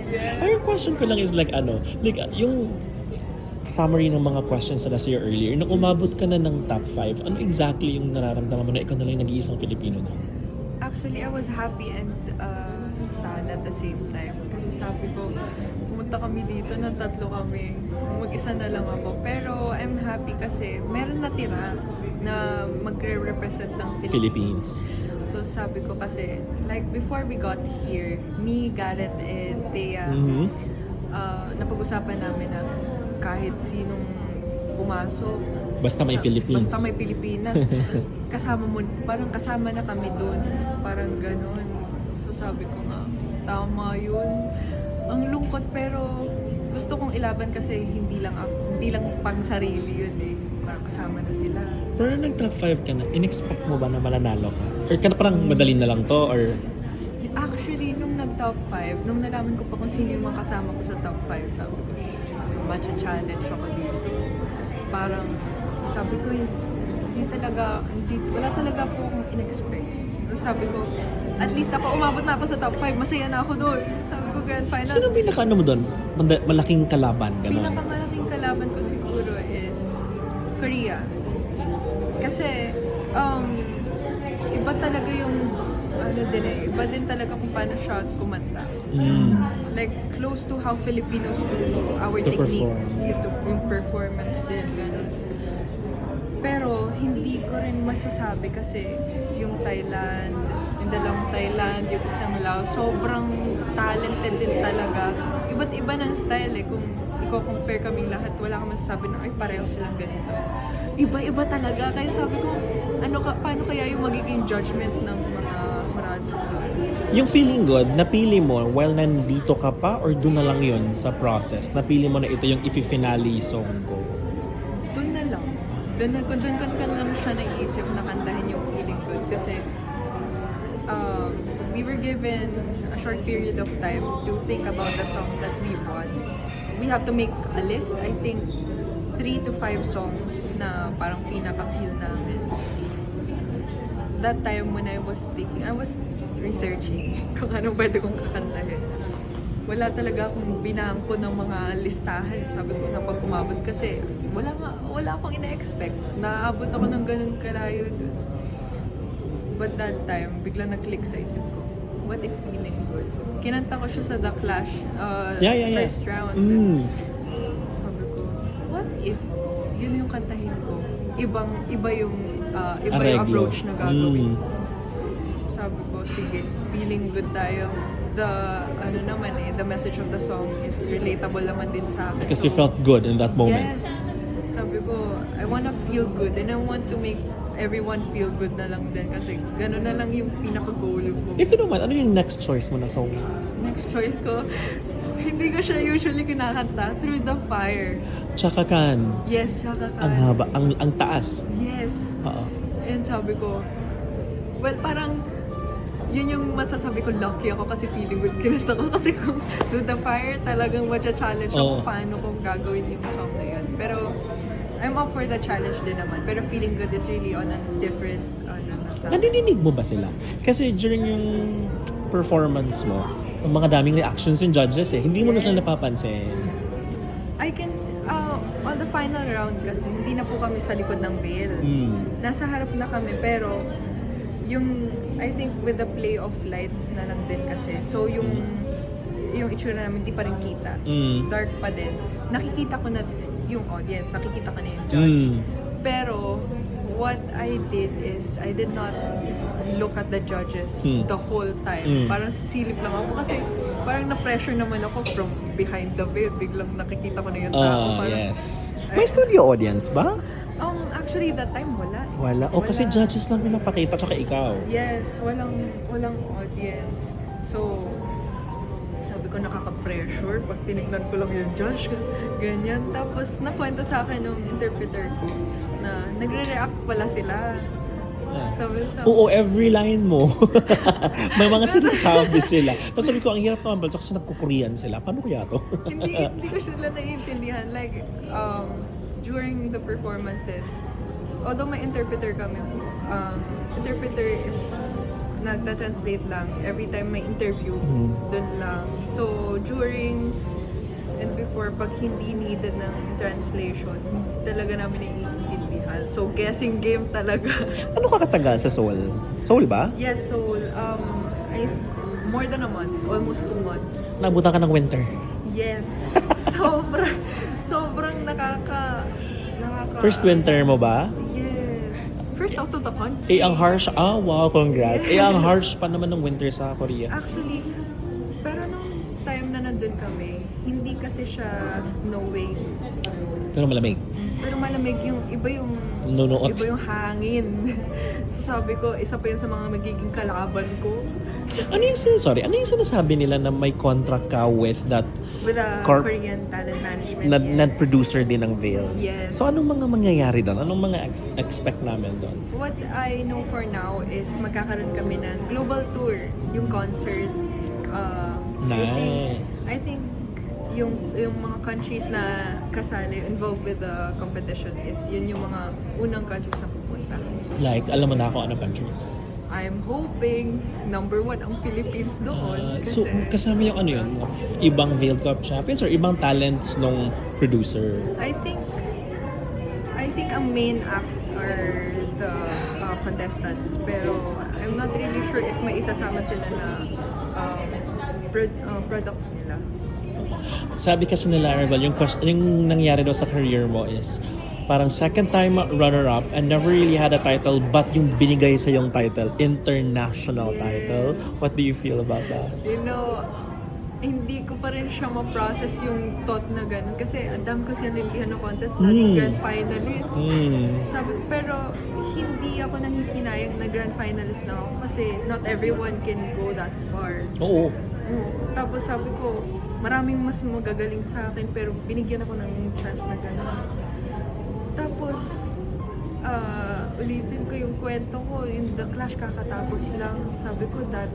Yes. Ay, yung question ko lang is like yung summary ng mga questions na sa'yo earlier, nung umabot ka na ng top 5, ano exactly yung nararamdaman mo na ikaw na lang yung nag-iisang Filipino na? Actually, I was happy and sad at the same time. Kasi sabi ko, pumunta kami dito na 3 kami. Mag-isa na lang ako. Pero I'm happy kasi meron natira na magre-represent ng Philippines. So sabi ko kasi, like before we got here, me, Garrett, and Thea, napag-usapan namin na kahit sinong pumasok, Basta may Philippines. Basta may Pilipinas. Parang kasama na kami doon. Parang ganon. So sabi ko nga, tama yun. Ang lungkot pero gusto kong ilaban kasi hindi lang pang sarili yun eh. Parang kasama na sila. Pero nag top 5 ka na, in-expect mo ba na mananalo ka? Or ka na parang madali na lang to? Or Actually, nung nag-top 5, nung nalaman ko pa kung sino yung mga kasama ko sa top 5, sabi ko, matcha-challenge ako dito. Parang, sabi ko, wala talaga po akong in-expect. So, sabi ko, at least ako, umabot na ako sa top 5, masaya na ako doon. Sabi ko, grand finals. sino pinaka mo doon? Malaking kalaban, gano'n? Pinakamalaking kalaban ko siguro is Korea. Kasi, iba talaga yung, iba din talaga kung paano siya kumanta. Like, close to how Filipinos do our To techniques. perform. Yung performance din, gano'n. Pero, hindi ko rin masasabi kasi yung Thailand, yung dalawang Thailand, yung isang Laos, sobrang talented din talaga. Iba't iba ng style eh. Kung i-compare kaming lahat, wala kang masasabi na, ay, pareho silang ganito. Iba-iba talaga. Kaya sabi ko, paano kaya yung magiging judgment ng mga marado? Yung feeling good, napili mo while nandito ka pa or doon na lang yun sa process? Napili mo na ito yung ifi-finale song ko? Doon na lang. Doon ko lang siya naisip na kantahin yung feeling good. Kasi we were given a short period of time to think about the song that we want. We have to make a list, I think 3 to 5 songs na parang pinaka-feel namin. That time when I was researching kung ano pwede kong kakantahin. Wala talaga akong binangko ng mga listahan. Sabi ko na pag umabot kasi wala akong ina-expect. Naabot ako ng ganun kalayo dun. But that time, biglang nag-click sa isip ko, what if feeling good? Kinanta ko siya sa The Clash first round. Sabi ko, what if yun yung kantahin ko? Iba yung approach na gagawin ko. Sabi ko, sige, feeling good tayo. The message of the song is relatable naman din sa akin. Because you felt good in that moment. Yes. Sabi ko, I wanna feel good and I want to make everyone feel good na lang din kasi gano'n na lang yung pinaka-goal ko. If you don't mind, ano yung next choice mo na song? Next choice ko, hindi ko siya usually kinakanta, Through the Fire. Chaka Khan. Yes, Chaka Khan. Ang haba, ang taas. Yes. Oo. And sabi ko, well, parang yun yung masasabi ko, lucky ako kasi feeling good kinanta ko kasi kung Through the Fire talagang matcha-challenge ako paano kung gagawin yung song na yun. Pero I'm up for the challenge din naman. Pero feeling good is really on a different Nadidinig mo ba sila? Kasi during yung performance mo, ang mga daming reactions yung judges eh. Hindi mo na sila napapansin. I can on the final round kasi hindi na po kami sa likod ng veil. Nasa harap na kami pero yung I think with the play of lights na lang din kasi. So yung itsura namin hindi pa rin kita. Dark pa din. Nakikita ko na yung audience, nakikita ko na yung judge. Pero what I did is I did not look at the judges the whole time. Parang silip lang ako kasi parang na-pressure naman ako from behind the veil. Biglang nakikita ko na yung tao. Yes. May studio audience ba? Actually, that time wala. Wala. O kasi judges lang pinapakita tsaka ikaw. Yes, walang audience. So, sabi ko nakaka-pressure pag tinignan ko lang yung judge. Ganyan. Tapos, nakwento sa akin nung interpreter ko na nagre-react pala sila. Sabi, Oo, every line mo. May mga sinasabi sila. Tapos sabi ko, ang hirap naman ba? Kasi nagko-Korean sila. Paano kaya to? hindi ko sila naiintindihan. Like, during the performances, although may interpreter kami, interpreter is nagta-translate lang every time may interview, dun lang. So, during and before, pag hindi needed ng translation, hindi talaga namin naiintindihan. So, guessing game talaga. Ano ka katagal sa Seoul? Seoul ba? Yes, so, more than a month. Almost 2 months. Nabutan ka ng winter. Yes. Sobrang nakaka... First winter mo ba? Yes. First out of the country. Ang harsh. Wow, congrats. Ang harsh pa naman ng winter sa Korea. Actually, pero nung time na nandun kami, hindi kasi siya snowing. Pero malamig. Pero malamig yung Nunuot. iba yung hangin. So sabi ko, isa pa yun sa mga magiging kalaban ko. Kasi Ano yung sinasabi nila na may contract ka with that with a Korean talent management. na producer din ng Veil? Yes. So anong mga mangyayari doon? Anong mga expect namin doon? What I know for now is magkakaroon kami ng global tour, yung concert. Nice. I think yung mga countries na kasali, involved with the competition is yun yung mga unang countries na pupunta. So, Like, alam mo na ako anong countries? I'm hoping number 1 ang Philippines doon. So, Kasi kasama yung ano yun? Ibang Veil Cup champions or ibang talents nung producer? I think ang main acts are the contestants, pero I'm not really sure if may isasama sila na products nila. Sabi kasi nila, Arvel, yung nangyari daw sa career mo is parang second time runner-up and never really had a title, but yung binigay sa yung title, international title. What do you feel about that? You know, hindi ko pa rin siya ma-process yung thought na gano'n. Kasi ang dami ko sinilihan ng contest, naging grand finalist. Sabi, pero hindi ako nanghihinayang na grand finalist na ako kasi not everyone can go that far. Oo. Tapos sabi ko, maraming mas magagaling sa akin pero binigyan ako ng chance na gano'n. Tapos, ulitin ko yung kwento ko, in The Clash kakatapos lang. Sabi ko that,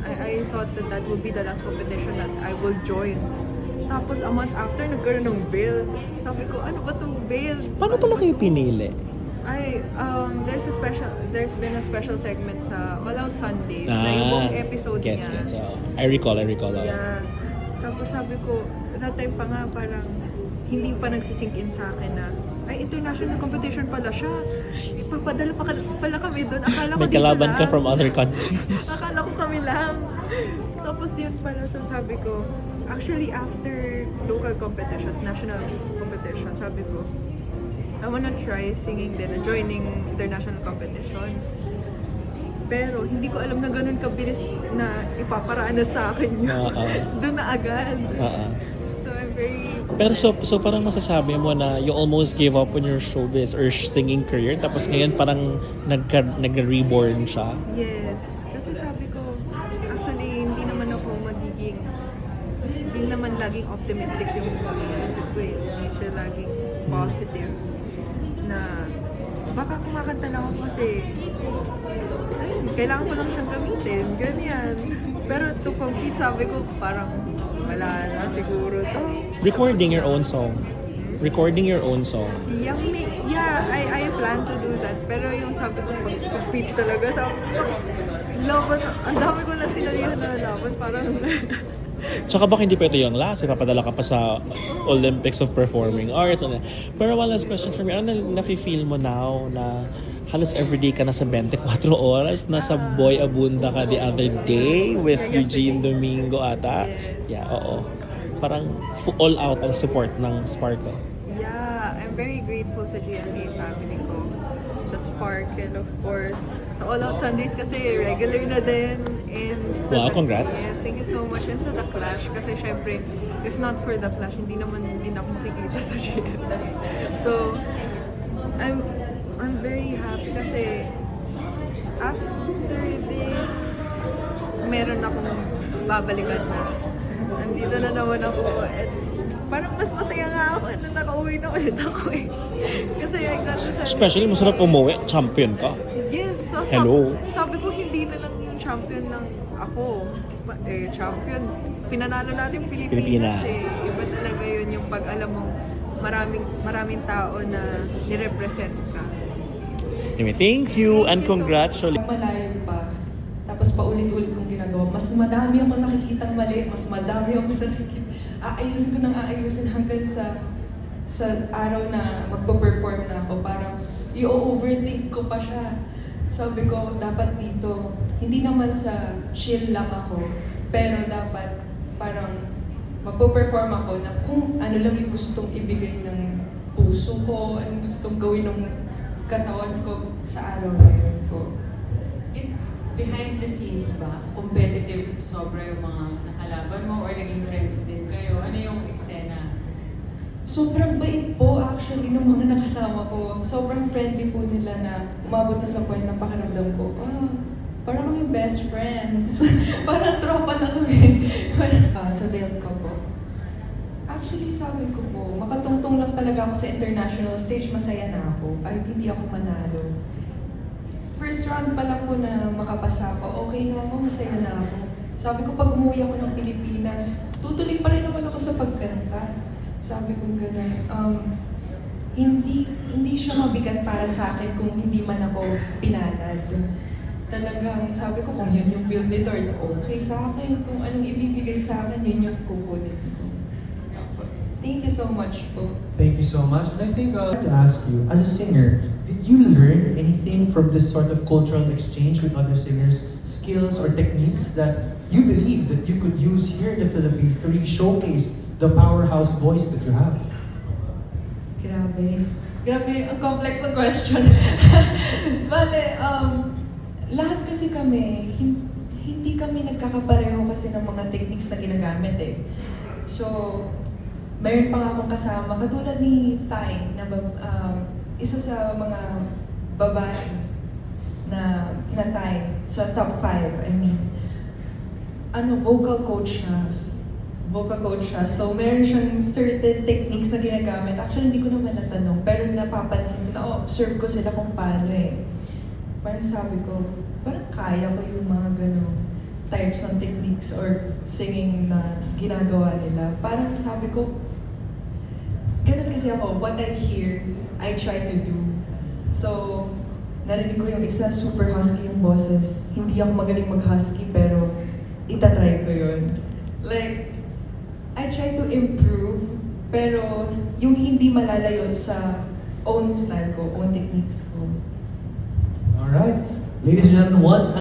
I thought that would be the last competition that I will join. Tapos a month after, nagkaroon ng Veil. Sabi ko, ano ba itong Veil? Paano pala kayo pinili? There's been a special segment sa All Out Sundays na yung buong episode Gets. niya. I recall. Yeah. Tapos sabi ko, that time pa nga parang hindi pa nagsisink in sa akin na ay, international competition pala siya. Ipapadala pa pala kami doon. Akala ko May dito kalaban lang. ka from other countries. Akala ko kami lang. Tapos yun pala, so sabi ko, actually after local competitions, national competitions, sabi ko, I wanna try singing din, joining international competitions. Pero hindi ko alam na ganun kabilis na ipaparaan na sa akin yun. Doon na agad. So I'm very... Pero so parang masasabi mo na you almost gave up on your showbiz or singing career, tapos ngayon parang nag-reborn siya. Yes. Kasi sabi ko, actually hindi naman laging optimistic yung isip ko eh. Hindi siya laging positive. Na baka kumakanta lang ako kasi ayun, kailangan ko lang siyang gamitin, ganyan. Pero to compete, sabi ko parang wala na siguro to. Recording your own song. Yeah, I plan to do that. Pero yung sabi ko, pag-compete talaga, sabi ko, laban, ang dami ko na sinalihan na laban, parang... Tsaka baka hindi pa ito yung last, ipapadala ka pa sa Olympics of Performing Arts. Pero one last question for me, ano nafe-feel mo now na halos everyday ka nasa 24 oras, nasa Boy Abunda ka the other day with Eugene Domingo ata? Yes. Yeah, oo. Parang all out ang support ng Sparkle. Yeah, I'm very grateful sa GMA family ko. Sa Sparkle, of course. Sa All Out Sundays kasi regular na din. And sa Wow, congrats. Yes, thank you so much. And sa The Clash kasi syempre, if not for The Clash, hindi ako makikita sa GMA. So, I'm very happy kasi after this, meron akong babalikan na. Nandito na naman ako. At parang mas masaya nga ako na nakauwi na ulit ako eh. Kasi I got to celebrate. Especially masarap umuwi, champion ka. Yes, so Hello. sabi ko hindi na lang yung champion ng ako. Champion. Pinanalo natin Pilipinas eh. Iba talaga yun yung pag alam mong maraming tao na nirepresent ka. Anyway, thank you and congratulations. Malayo pa. Tapos paulit-ulit kong ginagawa. Mas madami ako nakikitang mali, mas madami ako aayusin ko nang aayusin hanggang sa araw na magpo-perform na ako. Parang i-overthink ko pa siya. Sabi ko, dapat dito, hindi naman sa chill lang ako, pero dapat parang magpo-perform ako na kung ano lang yung gustong ibigay ng puso ko, anong gustong gawin ng katawan ko sa araw na yun po. Behind the scenes ba, competitive sobra yung mga nakalaban mo or naging friends din kayo? Ano yung eksena? Sobrang bait po actually ng mga nakasama ko. Sobrang friendly po nila na umabot na sa point na pakiramdam ko, parang kami best friends. Parang tropa na kami. Sa Veld ko po. Actually, sabi ko po, makatungtong lang talaga ako sa international stage, masaya na ako. Kahit hindi ako manalo. First round pa lang po na makapasa ako, okay na ako, masaya na ako. Sabi ko, pag umuwi ako ng Pilipinas, tutuloy pa rin naman ako sa pagkanta. Sabi ko gano'n, hindi siya mabigat para sa akin kung hindi man ako pinalad. Talagang sabi ko, kung yun yung build ni Lord, okay sa akin. Kung anong ibibigay sa akin, yun yung kukunin ko. Thank you so much po. Thank you so much. And I think I'd like to ask you, as a singer, did you learn anything from this sort of cultural exchange with other singers, skills or techniques that you believe that you could use here in the Philippines to really showcase the powerhouse voice that you have? Grabe. Grabe, ang complex na question. Bale, lahat kasi kami, hindi kami nagkakapareho kasi ng mga techniques na ginagamit eh. So, mayroon pa nga akong kasama, katulad ni Tai, na isa sa mga babae na Tai, sa top 5, I mean. Vocal coach siya. Vocal coach siya. So, meron siyang certain techniques na ginagamit. Actually, hindi ko naman natanong, pero napapansin ko, na-observe ko sila kung paano eh. Parang sabi ko, parang kaya ko yung mga ganong types ng techniques or singing na ginagawa nila. Parang sabi ko, ganun kasi ako, what I hear, I try to do. So, narinig ko yung isa, super husky yung boses. Hindi ako magaling mag-husky, pero itatry ko yun. Like, I try to improve, pero yung hindi malalayo sa own style ko, own techniques ko. All right. Ladies and gentlemen, once